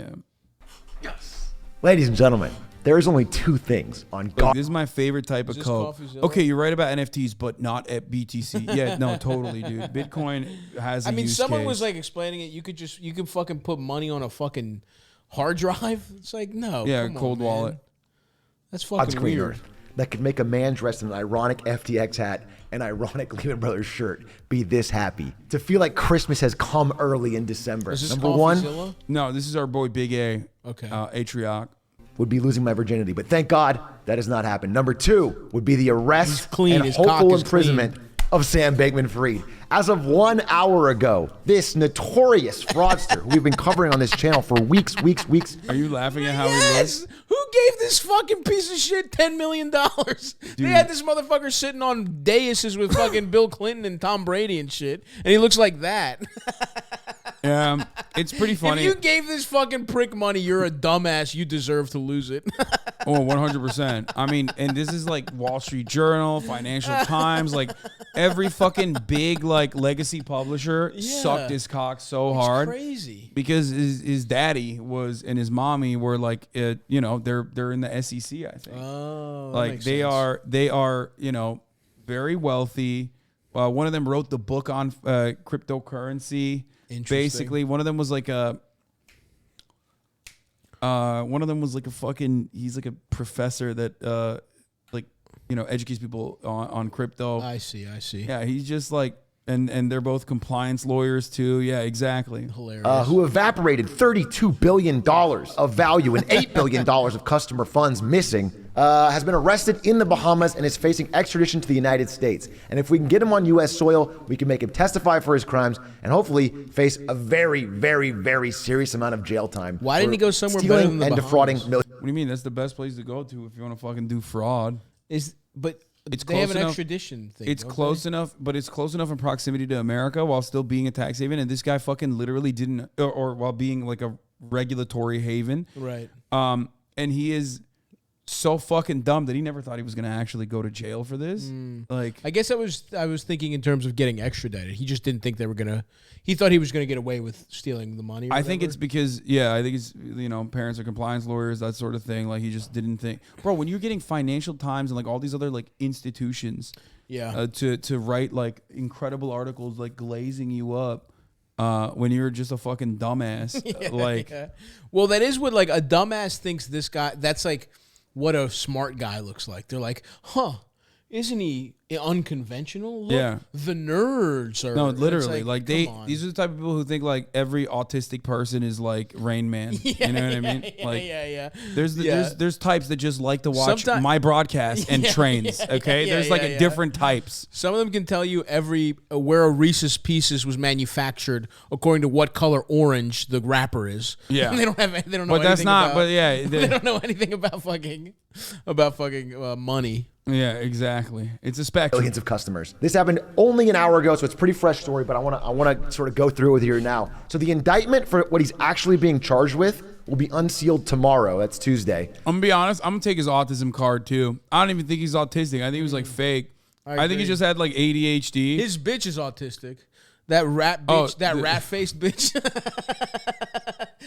Yeah. Yes. Ladies and gentlemen, there's only two things on Look, this is my favorite type of coke. CoffeeZilla? Okay, you're right about NFTs, but not at BTC. Yeah, no, totally, dude. Bitcoin has a use someone case. was like explaining it. You could fucking put money on a fucking hard drive. It's like, no. Yeah, come cold on, wallet. man. That's fucking weird. That could make a man dressed in an ironic FTX hat and ironic Lehman Brothers shirt be this happy. To feel like Christmas has come early in December. Is this Number one CoffeeZilla? No, this is our boy Big A. Okay. Atrioc. would be losing my virginity, but thank God that has not happened. Number two would be the arrest and His cock hopeful is imprisonment of Sam Bankman-Fried. As of 1 hour ago, this notorious fraudster who we've been covering on this channel for weeks. Are you laughing at how he Yes! looks? Who gave this fucking piece of shit $10 million? They had this motherfucker sitting on daises with fucking Bill Clinton and Tom Brady and shit, and he looks like that. It's pretty funny. If you gave this fucking prick money, you're a dumbass. You deserve to lose it. Oh, 100%. I mean, and this is like Wall Street Journal, Financial Times, like every fucking big like legacy publisher sucked his cock so hard. Crazy. Because his daddy was and his mommy were like, you know, they're in the SEC, I think. Oh, like they are, you know, very wealthy. One of them wrote the book on cryptocurrency. Basically, one of them was like a fucking, he's like a professor that like, you know, educates people on crypto. I see. Yeah, he's just like, and they're both compliance lawyers too. Yeah, exactly. Hilarious. Who evaporated $32 billion of value and $8 billion of customer funds missing, has been arrested in the Bahamas and is facing extradition to the United States. And if we can get him on U.S. soil, we can make him testify for his crimes and hopefully face a very, very, very serious amount of jail time. Why didn't he go somewhere better stealing than the and Bahamas? defrauding What do you mean? That's the best place to go to if you want to fucking do fraud. It's close have an enough- extradition thing. It's close enough, but it's close enough in proximity to America while still being a tax haven. And this guy fucking literally didn't, or while being like a regulatory haven. Right. And he is so fucking dumb that he never thought he was going to actually go to jail for this. Like, I guess I was thinking in terms of getting extradited. He just didn't think they were gonna. He thought he was gonna get away with stealing the money. Or I think whatever. it's because, I think it's, you know, parents are compliance lawyers, that sort of thing. Like, he just didn't think, bro, when you're getting Financial Times and like all these other like institutions, to write like incredible articles, like glazing you up, when you're just a fucking dumbass, Well, that is what like a dumbass thinks this guy. That's like what a smart guy looks like. They're like, huh. Isn't he unconventional? Look, Yeah. The nerds are. no, literally, like come on. these are the type of people who think like every autistic person is like Rain Man. You know what I mean? Like, there's types that just like to watch my broadcast and trains. Okay, there's like different types. Some of them can tell you where a Reese's Pieces was manufactured according to what color orange the wrapper is. Yeah, they don't know. But that's not. About, but yeah, they don't know anything about fucking money. Yeah, exactly. It's a spectrum. Millions of customers. This happened only an hour ago, so it's a pretty fresh story, but I want to sort of go through it with you now. So the indictment for what he's actually being charged with will be unsealed tomorrow. That's Tuesday. I'm gonna be honest. I'm gonna take his autism card too. I don't even think he's autistic. I think he was like fake. I think he just had like ADHD. His bitch is autistic. That rat bitch, rat-faced bitch.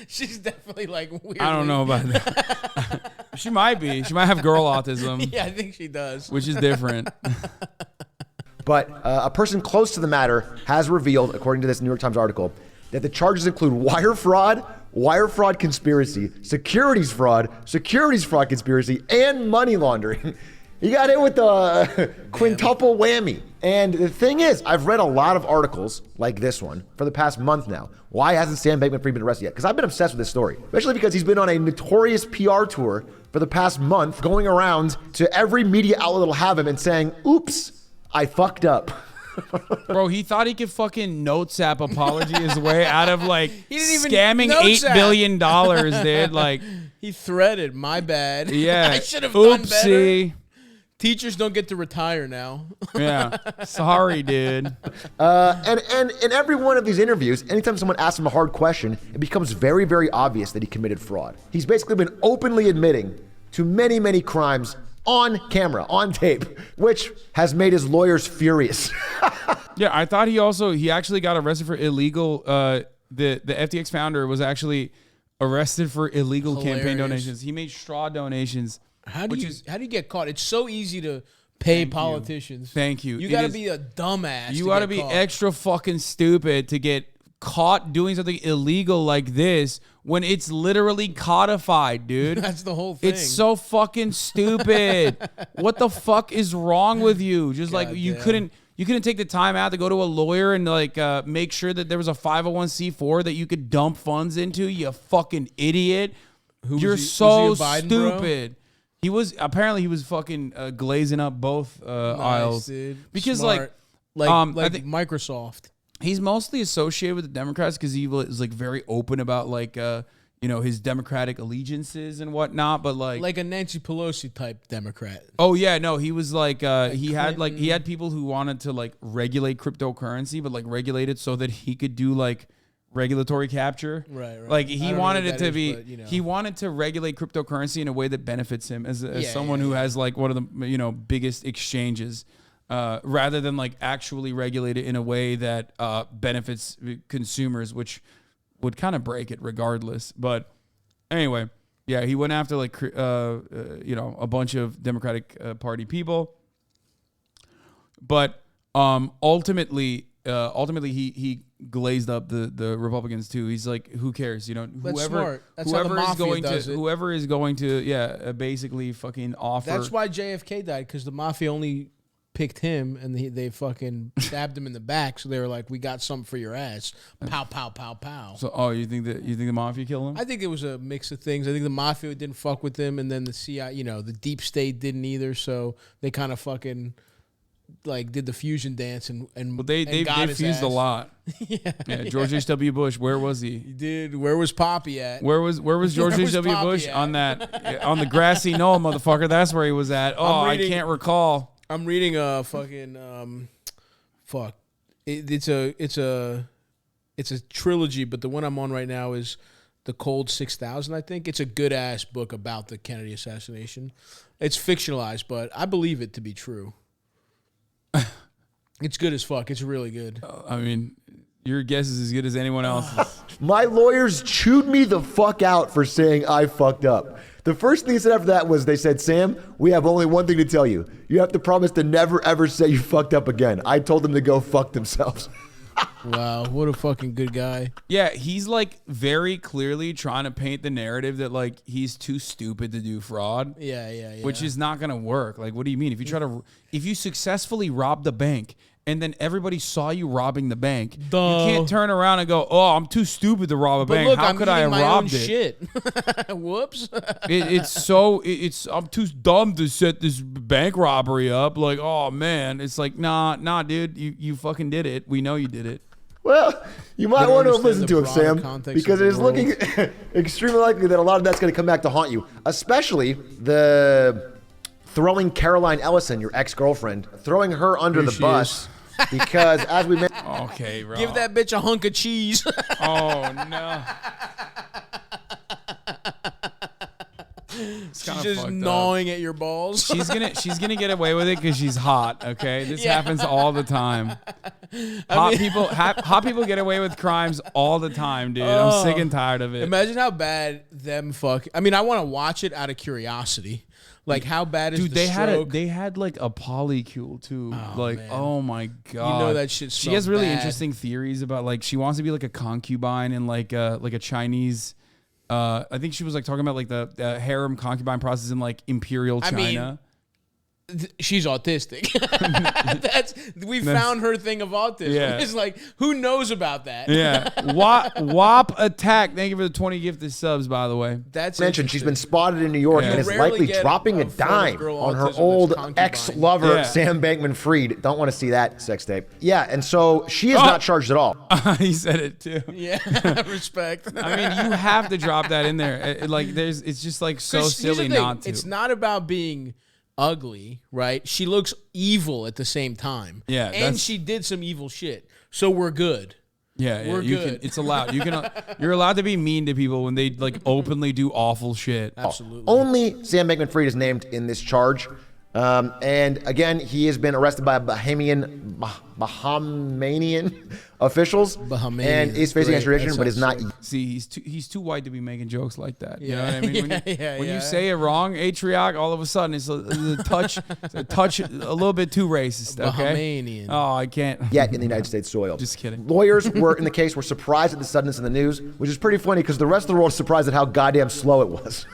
She's definitely like weird. I don't know about that. She might be. She might have girl autism. Yeah, I think she does. Which is different. But a person close to the matter has revealed, according to this New York Times article, that the charges include wire fraud conspiracy, securities fraud conspiracy, and money laundering. He got hit with the quintuple whammy. And the thing is, I've read a lot of articles like this one for the past month now. Why hasn't Sam Bankman-Fried been arrested yet? Because I've been obsessed with this story, especially because he's been on a notorious PR tour for the past month, going around to every media outlet that'll have him and saying, oops, I fucked up. Bro, he thought he could fucking notes app apology his way out of like scamming $8 billion, dude. Like, he threaded, my bad. Yeah. I should have done better. Oopsie. Teachers don't get to retire now. Yeah. Sorry, dude. And in every one of these interviews, anytime someone asks him a hard question, it becomes very, very obvious that he committed fraud. He's basically been openly admitting to many, many crimes on camera, on tape, which has made his lawyers furious. Yeah, I thought he actually got arrested for illegal. The FTX founder was actually arrested for illegal Hilarious. campaign donations. He made straw donations. How do you get caught? It's so easy to pay politicians. Thank you. You got to be a dumbass. You got to be extra fucking stupid to get caught doing something illegal like this when it's literally codified, dude. That's the whole thing. It's so fucking stupid. What the fuck is wrong with you? Just like you couldn't take the time out to go to a lawyer and like make sure that there was a 501c4 that you could dump funds into, you fucking idiot. You're so stupid. Bro? He was fucking glazing up both aisles, dude. Because Smart. like I think Microsoft. He's mostly associated with the Democrats because he was like very open about like his Democratic allegiances and whatnot. But like a Nancy Pelosi type Democrat. Oh yeah, no, he was like he had people who wanted to like regulate cryptocurrency, but like regulate it so that he could do like regulatory capture. Right. Like he wanted it to be, he wanted to regulate cryptocurrency in a way that benefits him as someone who has like one of the biggest exchanges, rather than like actually regulate it in a way that benefits consumers, which would kind of break it regardless. But anyway, yeah, he went after like a bunch of Democratic Party people, but ultimately he glazed up the Republicans too. He's like, who cares? That's smart. That's whoever how the mafia does it. Whoever is going to basically fucking offer. That's why JFK died, because the mafia only picked him and they fucking stabbed him in the back. So they were like, we got something for your ass. Pow, pow, pow, pow. So you think the mafia killed him? I think it was a mix of things. I think the mafia didn't fuck with him, and then the CIA, the deep state didn't either. So they kind of fucking like did the fusion dance and they fused a lot. Yeah. George H.W. Bush, where was he? Dude, where was Poppy at? Where was George H.W. Bush on the grassy knoll, motherfucker? That's where he was at. I can't recall. I'm reading a fucking It's a trilogy, but the one I'm on right now is The Cold 6000. I think it's a good ass book about the Kennedy assassination. It's fictionalized, but I believe it to be true. It's good as fuck. It's really good. I mean, your guess is as good as anyone else's. My lawyers chewed me the fuck out for saying I fucked up. The first thing they said after that was, they said, Sam, we have only one thing to tell you. You have to promise to never, ever say you fucked up again. I told them to go fuck themselves. Wow, what a fucking good guy. Yeah, he's like very clearly trying to paint the narrative that like he's too stupid to do fraud. Yeah. Which is not going to work. Like, what do you mean? If you successfully rob the bank and then everybody saw you robbing the bank, you can't turn around and go, "Oh, I'm too stupid to rob a bank. Look, How could I have robbed it?" Shit. Whoops. I'm too dumb to set this bank robbery up. Like, oh man, it's like, nah, dude, you fucking did it. We know you did it. Well, you might want to listen to him, Sam, because it is looking extremely likely that a lot of that's going to come back to haunt you, especially the throwing Caroline Ellison, your ex-girlfriend, throwing her under the bus. Because as we mentioned, okay, bro. Give that bitch a hunk of cheese. Oh no. She's just gnawing at your balls. She's gonna get away with it because she's hot. Okay, this happens all the time. Hot people get away with crimes all the time, dude. I'm sick and tired of it. Imagine how bad them fuck. I mean, I want to watch it out of curiosity. Like, how bad is dude? The stroke? They had like a polycule too. Man. Oh my god. You know that shit. She has really bad. Interesting theories about like she wants to be like a concubine in like a Chinese. I think she was like talking about like the harem concubine process in like imperial China. She's autistic. We found her thing of autism. Yeah. It's like, who knows about that? Yeah. WAP attack. Thank you for the 20 gifted subs, by the way. That's mentioned she's been spotted in New York and is likely dropping a dime on her old ex-lover, Sam Bankman-Fried. Don't want to see that sex tape. Yeah, and so she is not charged at all. He said it too. Yeah, respect. I mean, you have to drop that in there. It's just like so silly not to. It's not about being ugly, right? She looks evil at the same time. Yeah, and she did some evil shit. So we're good. Yeah, we're good. It's allowed. You're allowed to be mean to people when they like openly do awful shit. Absolutely. Only Sam Bankman-Fried is named in this charge. And again, he has been arrested by Bahamian officials and is facing extradition, but is not. See, he's too white to be making jokes like that. You know what I mean? When you say it wrong, Atrioc, all of a sudden it's a touch a little bit too racist. Okay. Bahamian. Oh, I can't. Yet in the United States soil. Just kidding. Lawyers in the case were surprised at the suddenness in the news, which is pretty funny because the rest of the world is surprised at how goddamn slow it was.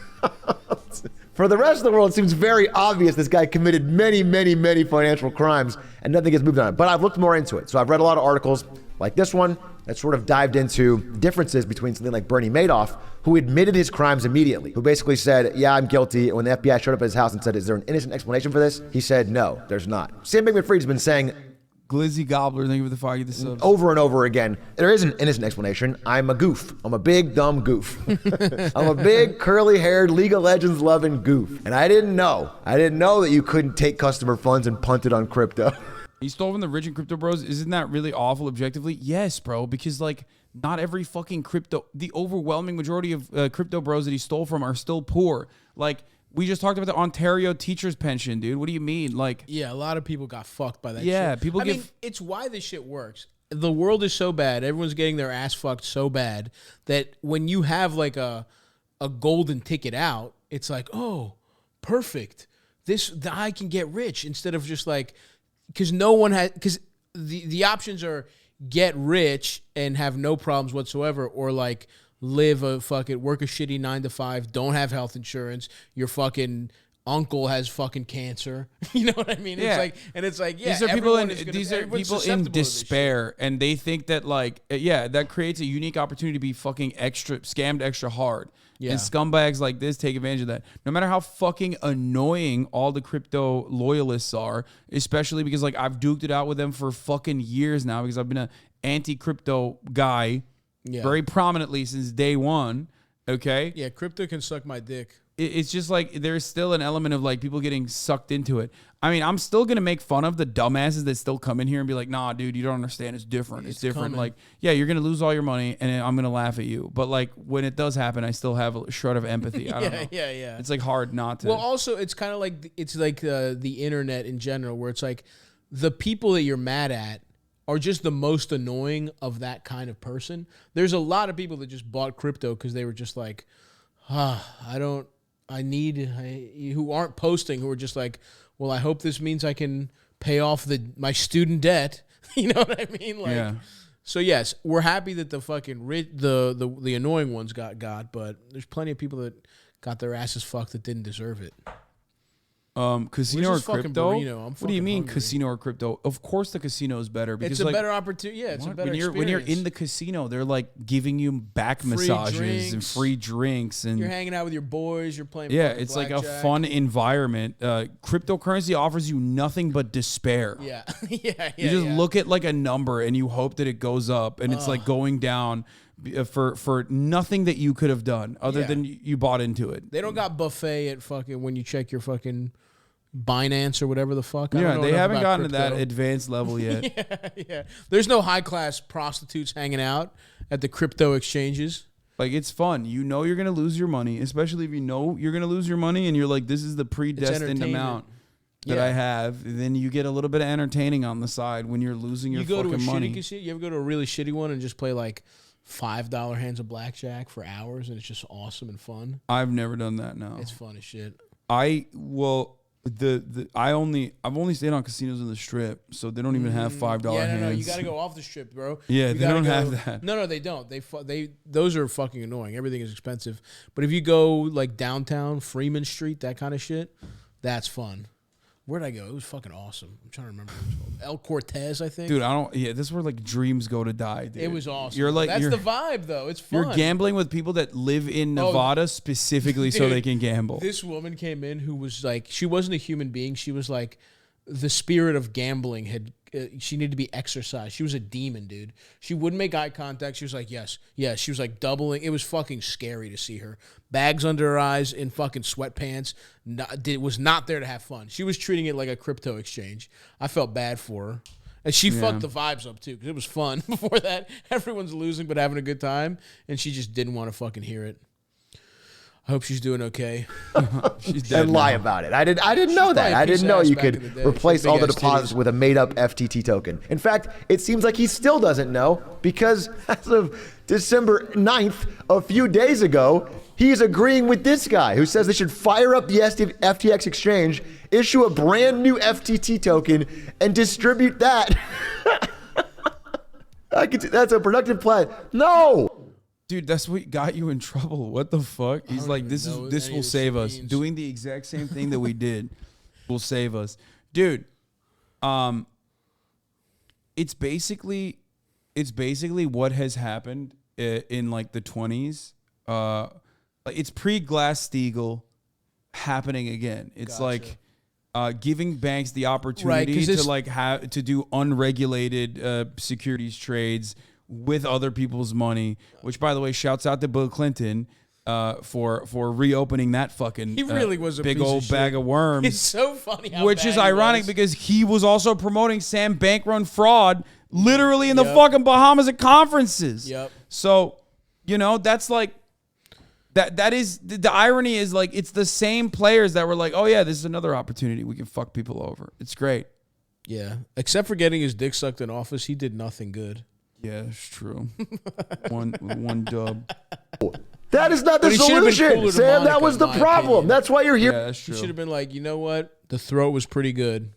For the rest of the world, it seems very obvious this guy committed many, many, many financial crimes and nothing gets moved on it. But I've looked more into it. So I've read a lot of articles like this one that sort of dived into differences between something like Bernie Madoff, who admitted his crimes immediately, who basically said, yeah, I'm guilty. And when the FBI showed up at his house and said, is there an innocent explanation for this? He said, no, there's not. Sam Bankman-Fried's been saying, Glizzy Gobbler, thank you for the fire. The subs. Over and over again, there is an innocent explanation. I'm a goof. I'm a big, dumb goof. I'm a big, curly-haired, League of Legends loving goof. And I didn't know. I didn't know that you couldn't take customer funds and punt it on crypto. He stole from the rich and crypto bros. Isn't that really awful objectively? Yes, bro, because like not every fucking crypto, the overwhelming majority of crypto bros that he stole from are still poor. Like, we just talked about the Ontario teacher's pension, dude. What do you mean? Like, yeah, a lot of people got fucked by that shit. Yeah, people I mean, it's why this shit works. The world is so bad. Everyone's getting their ass fucked so bad that when you have like a golden ticket out, it's like, oh, perfect. I can get rich instead of just like, because no one has, because the options are get rich and have no problems whatsoever, or like work a shitty 9 to 5, don't have health insurance, your fucking uncle has fucking cancer. You know what I mean? Yeah. It's like, these are people in despair, and they think that like, that creates a unique opportunity to be fucking scammed extra hard. Yeah. And scumbags like this take advantage of that. No matter how fucking annoying all the crypto loyalists are, especially because like I've duked it out with them for fucking years now because I've been an anti-crypto guy very prominently since day one. Okay? Yeah, crypto can suck my dick. It's just like there's still an element of like people getting sucked into it. I mean, I'm still going to make fun of the dumbasses that still come in here and be like, nah, dude, you don't understand. It's different. It's different. Coming. Like, yeah, you're going to lose all your money and I'm going to laugh at you. But like when it does happen, I still have a shred of empathy. I don't know. Yeah. It's like hard not to. Well, also, it's kind of like, the internet in general, where it's like the people that you're mad at are just the most annoying of that kind of person. There's a lot of people that just bought crypto because they were just like, who aren't posting, who are just like, well, I hope this means I can pay off my student debt. You know what I mean? Like, yeah. So yes, we're happy that the fucking the annoying ones got, but there's plenty of people that got their asses fucked that didn't deserve it. Casino or crypto? What do you mean hungry. Casino or crypto? Of course the casino is better. Because it's a better opportunity. Yeah, it's a better experience. When you're in the casino, they're like giving you back massages and free drinks. And you're hanging out with your boys. You're playing it's like a fun environment. Cryptocurrency offers you nothing but despair. Yeah. You just look at like a number and you hope that it goes up. And it's like going down for nothing that you could have done other than you bought into it. They don't got buffet at fucking when you check your fucking Binance or whatever the fuck. Yeah, they haven't gotten to that advanced level yet. Yeah. There's no high class prostitutes hanging out at the crypto exchanges. Like, it's fun. You know you're gonna lose your money, especially if you know you're gonna lose your money and you're like, this is the predestined amount that I have. Then you get a little bit of entertaining on the side when you're losing your fucking money. You go to a shitty casino. You ever go to a really shitty one and just play like $5 hands of blackjack for hours and it's just awesome and fun? I've never done that. No, it's fun as shit. I've only stayed on casinos in the Strip, so they don't even have $5 hands. No, you got to go off the Strip, bro. Yeah, they don't have that. No, they don't. Those are fucking annoying. Everything is expensive. But if you go like downtown, Freeman Street, that kind of shit, that's fun. Where'd I go? It was fucking awesome. I'm trying to remember what it was called. El Cortez, I think. Dude, this is where like dreams go to die, dude. It was awesome. That's the vibe, though. It's fun. You're gambling with people that live in Nevada specifically so they can gamble. This woman came in who was like, she wasn't a human being. She was like, the spirit of gambling had, she needed to be exorcised. She was a demon, dude. She wouldn't make eye contact. She was like, yes. She was like doubling. It was fucking scary to see her. Bags under her eyes in fucking sweatpants. Was not there to have fun. She was treating it like a crypto exchange. I felt bad for her. And she fucked the vibes up too, because it was fun. Before that, everyone's losing but having a good time. And she just didn't want to fucking hear it. I hope she's doing okay. She's dead And lie now. about it. I didn't know that. I didn't know you could replace all the deposits with a made-up FTT token. In fact, it seems like he still doesn't know because as of December 9th, a few days ago, he's agreeing with this guy who says they should fire up the FTX exchange, issue a brand new FTT token, and distribute that. That's a productive plan. No! Dude, that's what got you in trouble. What the fuck? He's like, this will save us. Doing the exact same thing that we did will save us. Dude, it's basically what has happened in like the 20s. It's pre-Glass-Steagall happening again. It's like giving banks the opportunity to do unregulated securities trades with other people's money, which, by the way, shouts out to Bill Clinton for reopening that fucking he really was a big piece old of bag shit. of worms. It's so funny how which bad is he ironic was. because he was also promoting Sam Bank-run fraud literally in the fucking Bahamas at conferences. Yep. So, that's like that is the irony is like it's the same players that were like, oh yeah, this is another opportunity we can fuck people over. It's great. Yeah. Except for getting his dick sucked in office, he did nothing good. Yeah, it's true. one dub. That is not the But he should have been solution, cooler to Sam. That Monica, was the in my problem. opinion. That's why you're here. Yeah, that's He true. should have been like, you know what? The throat was pretty good.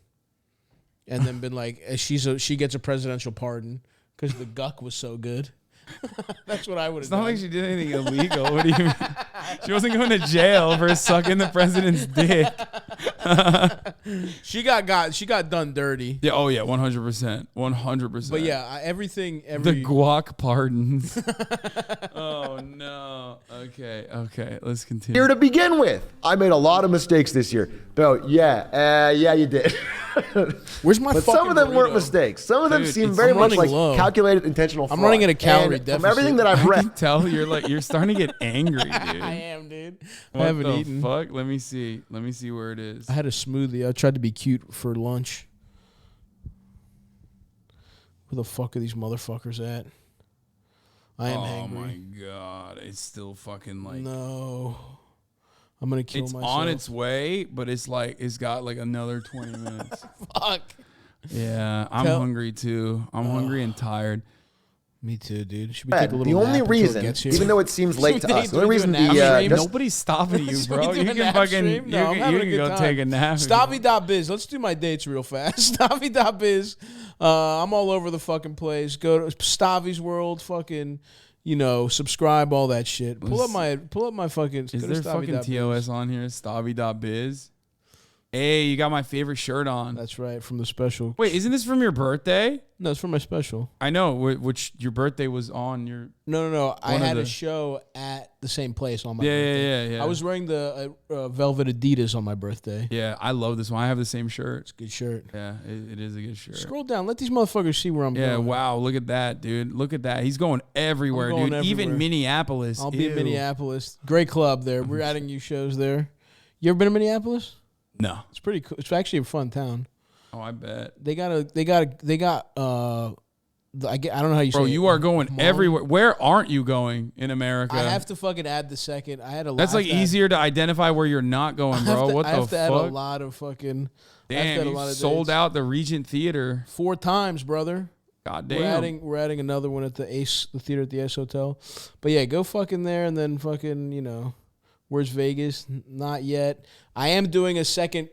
And then been like, she gets a presidential pardon because the guck was so good. That's what I would have It's done. not like she did anything illegal. What do you mean? She wasn't going to jail for sucking the president's dick. She got done dirty. Yeah. Oh yeah. 100%. 100%. But yeah, every the guac pardons. Oh no. Okay. Let's continue. Here to begin with. I made a lot of mistakes this year. But yeah, you did. Where's my But fucking some of them weren't burrito? mistakes. Some of them Dude, seem it's- very I'm much running like low. calculated intentional fraud. I'm running in a calorie And deficit. From everything that I've I read, can tell you're starting to get angry, dude. I am, dude. I What haven't the eaten. fuck? Let me see where it is. I had a smoothie. I tried to be cute for lunch. Where the fuck are these motherfuckers at? I am Oh hangry. my god, it's still fucking like No. I'm gonna kill it's myself. on its way, but it's got like another 20 minutes. Fuck. Yeah, I'm hungry too. I'm hungry and tired. Me too, dude. Should we take a little the only nap until it reason, gets here? even though it seems late to us, the only reason nap? Nobody's stopping you, Should we bro. do You a can nap fucking stream? No, I'm you having a can good go time. take a nap. Stabby.biz. Let's do my dates real fast. Stabby.biz. I'm all over the fucking place. Go to Stavi's World. Fucking, subscribe, all that shit. Pull up my fucking. Is there fucking TOS on here? Stabby.biz. Hey, you got my favorite shirt on. That's right, from the special. Wait, isn't this from your birthday? No, it's from my special. I know, which your birthday was on your... No. I One of had the- a show at the same place on my Yeah, birthday. yeah. I was wearing the velvet Adidas on my birthday. Yeah, I love this one. I have the same shirt. It's a good shirt. Yeah, it is a good shirt. Scroll down. Let these motherfuckers see where I'm Yeah, going. wow, look at that, dude. Look at that. He's going everywhere, I'm going dude. Even everywhere. Minneapolis. I'll be in Ew. Minneapolis. Great club there. We're adding new shows there. You ever been to Minneapolis? No. It's pretty cool. It's actually a fun town. Oh, I bet. They got I don't know how you say Bro, it. you are going Mall? everywhere. Where aren't you going in America? I have to fucking add the second. I had a lot. That's like easier to identify where you're not going, bro. What I the have to add a fuck? lot of fucking. I have to Damn, add a you lot of sold dates. out the Regent Theater. 4 times, brother. God damn. We're adding another one at the theater at the Ace Hotel. But yeah, go fucking there and then fucking, where's Vegas? Not yet. I am doing a second.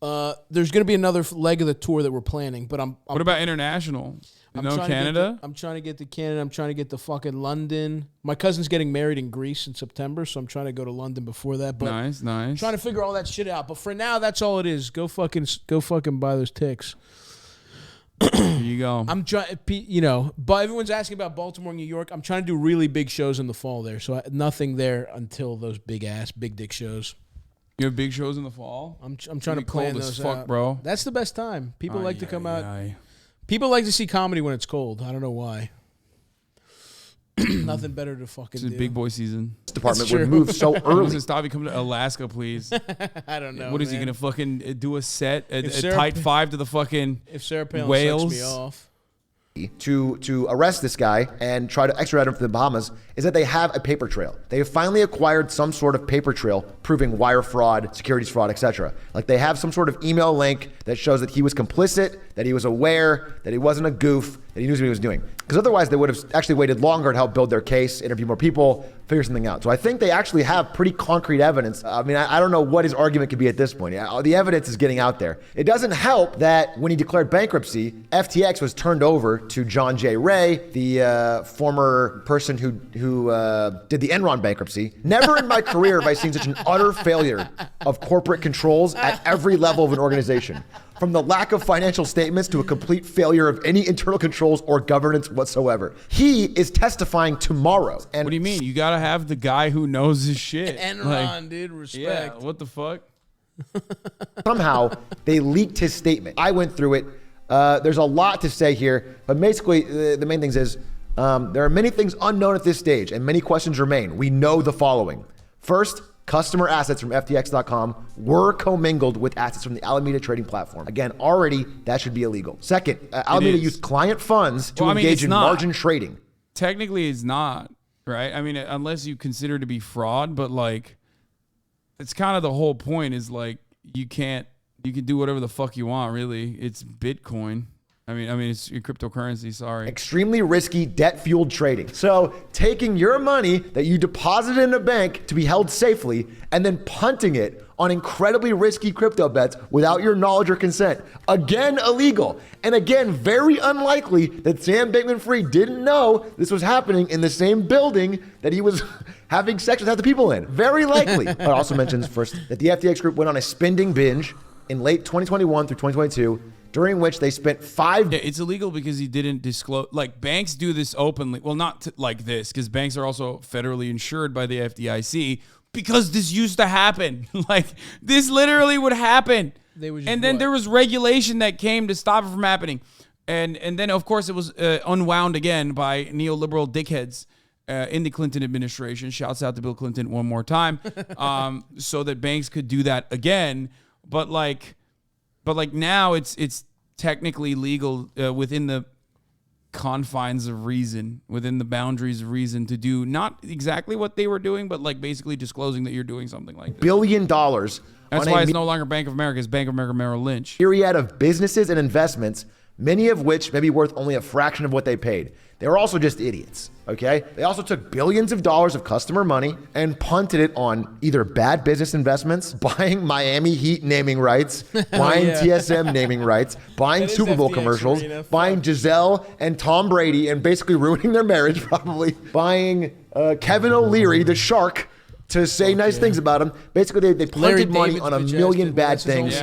There's going to be another leg of the tour that we're planning, but I'm What about international? I'm No trying to get Canada? I'm trying to get to Canada. I'm trying to get to fucking London. My cousin's getting married in Greece in September, so I'm trying to go to London before that. But Nice. I'm trying to figure all that shit out. But for now, that's all it is. Go fucking buy those ticks. Here you go. I'm trying, but everyone's asking about Baltimore, New York. I'm trying to do really big shows in the fall there. So nothing there until those big dick shows. You have big shows in the fall? I'm trying It'll to be plan cold as those fuck, out. bro. That's the best time. People like to come out. Aye. People like to see comedy when it's cold. I don't know why. Nothing better to fucking It's do. big boy season. department That's would true. move so early. Listen, Stabby, come to Alaska, please. I don't know. What is he man. gonna fucking do a set, a If Sarah tight Pa- 5 to the fucking If Sarah Palin Wales? sucks me off, to arrest this guy and try to extradite him to the Bahamas is that they have a paper trail. They have finally acquired some sort of paper trail proving wire fraud, securities fraud, etc. Like they have some sort of email link that shows that he was complicit, that he was aware, that he wasn't a goof, that he knew what he was doing. Because otherwise they would have actually waited longer to help build their case, interview more people, figure something out. So I think they actually have pretty concrete evidence. I mean, I don't know what his argument could be at this point. The evidence is getting out there. It doesn't help that when he declared bankruptcy, FTX was turned over to John J. Ray, the former person who did the Enron bankruptcy. Never in my career have I seen such an utter failure of corporate controls at every level of an organization. From the lack of financial statements to a complete failure of any internal controls or governance whatsoever. He is testifying tomorrow. And what do you mean? You gotta have the guy who knows his shit. Enron, dude, respect. Yeah, what the fuck? Somehow, they leaked his statement. I went through it. There's a lot to say here, but basically, the main things is, there are many things unknown at this stage, and many questions remain. We know the following. First, customer assets from FTX.com were commingled with assets from the Alameda trading platform. Again, already, that should be illegal. Second, Alameda used client funds to engage in margin trading. Technically, it's not, right? I mean, unless you consider it to be fraud, but like, it's kind of the whole point is like, you can do whatever the fuck you want, really. It's Bitcoin. I mean, it's your cryptocurrency, sorry. Extremely risky debt-fueled trading. So taking your money that you deposited in a bank to be held safely and then punting it on incredibly risky crypto bets without your knowledge or consent. Again, illegal. And again, very unlikely that Sam Bankman-Fried didn't know this was happening in the same building that he was having sex with other people in. Very likely. It also mentions first that the FTX group went on a spending binge in late 2021 through 2022, during which they spent $5 Yeah, it's illegal because he didn't disclose. Like, banks do this openly. Well, not like this, because banks are also federally insured by the FDIC, because this used to happen. Like, this literally would happen. And then there was regulation that came to stop it from happening. And then, of course, it was unwound again by neoliberal dickheads in the Clinton administration. Shouts out to Bill Clinton one more time. So that banks could do that again. But now it's technically legal within the confines of reason, within the boundaries of reason, to do not exactly what they were doing, but like basically disclosing that you're doing something like this. $1 billion. That's why it's no longer Bank of America, it's Bank of America Merrill Lynch. Myriad of businesses and investments, many of which may be worth only a fraction of what they paid. They were also just idiots, okay? They also took billions of dollars of customer money and punted it on either bad business investments, buying Miami Heat naming rights, buying TSM naming rights, buying Super Bowl commercials, buying Giselle and Tom Brady and basically ruining their marriage probably, buying Kevin O'Leary, the shark, to say nice things about him. Basically, they punted money on a million bad things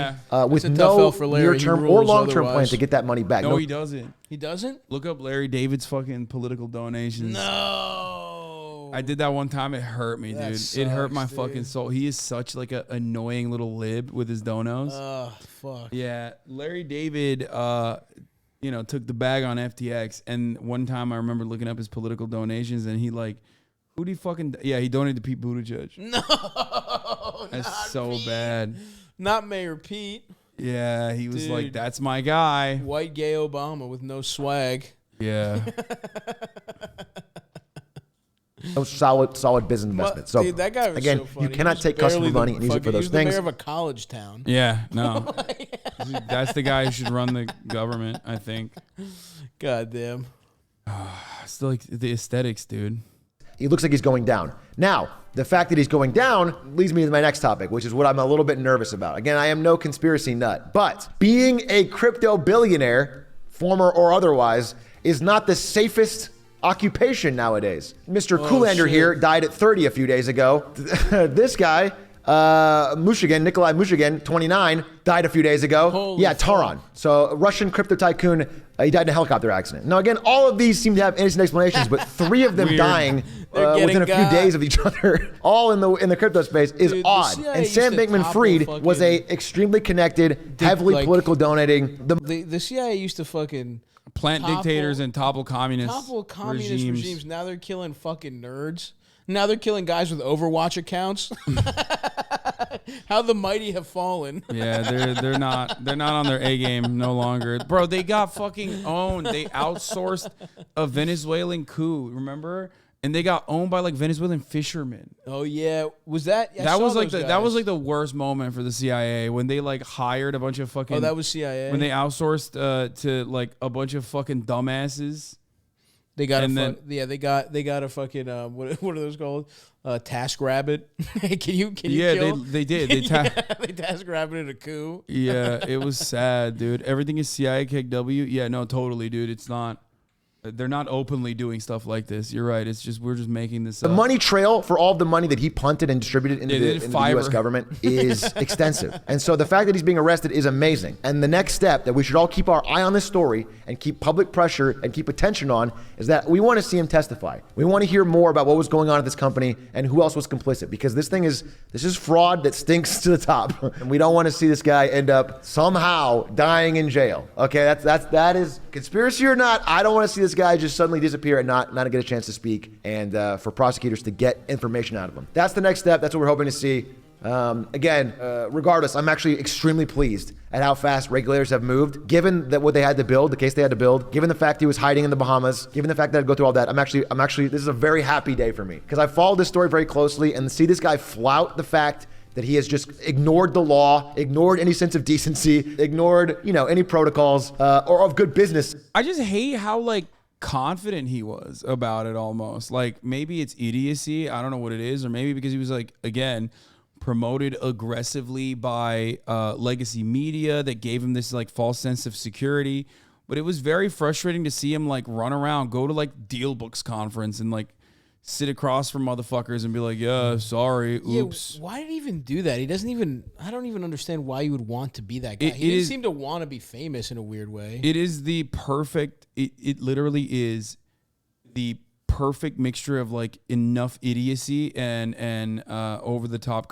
with no near-term or long-term plan to get that money back. No, he doesn't. He doesn't? Look up Larry David's fucking political donations. No. I did that one time. It hurt me, dude. It hurt my fucking soul. He is such like a annoying little lib with his donos. Oh, fuck. Yeah. Larry David, took the bag on FTX. And one time I remember looking up his political donations and he like, who do you fucking... Yeah, he donated to Pete Buttigieg. No, that's so Pete. bad. Not Mayor Pete. Yeah, he was like, that's my guy. White gay Obama with no swag. Yeah. No solid business investment. So dude, that guy was again, so funny. you cannot take customer money and use it for those things. He's the mayor of a college town. Yeah, no. That's the guy who should run the government, I think. God damn. Still like the aesthetics, dude. He looks like he's going down. Now, the fact that he's going down leads me to my next topic, which is what I'm a little bit nervous about. Again, I am no conspiracy nut, but being a crypto billionaire, former or otherwise, is not the safest occupation nowadays. Mr. Koolander here died at 30 a few days ago. This guy, Nikolai Mushigan, 29, died a few days ago. Holy Taran. So a Russian crypto tycoon, he died in a helicopter accident. Now again, all of these seem to have innocent explanations, but 3 of them dying within a few days of each other, all in the crypto space, is odd. And Sam Bankman-Fried was a extremely connected, heavily political donating. The CIA used to fucking plant dictators and topple communist regimes. Now they're killing fucking nerds. Now they're killing guys with Overwatch accounts. How the mighty have fallen. Yeah, they're not on their A game no longer, bro. They got fucking owned. They outsourced a Venezuelan coup, remember? And they got owned by like Venezuelan fishermen. Oh yeah, was that? That was like the worst moment for the CIA when they like hired a bunch of fucking. Oh, that was CIA. When they outsourced to like a bunch of fucking dumbasses. They got they got a fucking what are those called? Task rabbit. Can you kill? they did. They task rabbit in a coup. Yeah, it was sad, dude. Everything is CIA KW. Yeah, no, totally, dude. It's not. They're not openly doing stuff like this. You're right. It's just we're just making this up. The money trail for all of the money that he punted and distributed into the U.S. government is extensive. And so the fact that he's being arrested is amazing. And the next step that we should all keep our eye on this story and keep public pressure and keep attention on is that we want to see him testify. We want to hear more about what was going on at this company and who else was complicit, because this is fraud that stinks to the top. And we don't want to see this guy end up somehow dying in jail. Okay, that is conspiracy or not. I don't want to see this guy just suddenly disappear and not get a chance to speak, and for prosecutors to get information out of him. That's the next step. That's what we're hoping to see. Regardless, I'm actually extremely pleased at how fast regulators have moved, given that what they had to build, the case they had to build, given the fact he was hiding in the Bahamas, given the fact that I'd go through all that. I'm actually, this is a very happy day for me, because I followed this story very closely, and to see this guy flout the fact that he has just ignored the law, ignored any sense of decency, ignored, any protocols, or of good business. I just hate how, like, confident he was about it almost. Like, maybe it's idiocy. I don't know what it is. Or maybe because he was, like, again, promoted aggressively by legacy media that gave him this, like, false sense of security. But it was very frustrating to see him, like, run around, go to, like, Deal Books conference and, like, sit across from motherfuckers and be like, yeah, sorry, oops. Yeah, why did he even do that? I don't even understand why you would want to be that guy. He didn't seem to want to be famous in a weird way. It is the perfect, it literally is the perfect mixture of like enough idiocy and over the top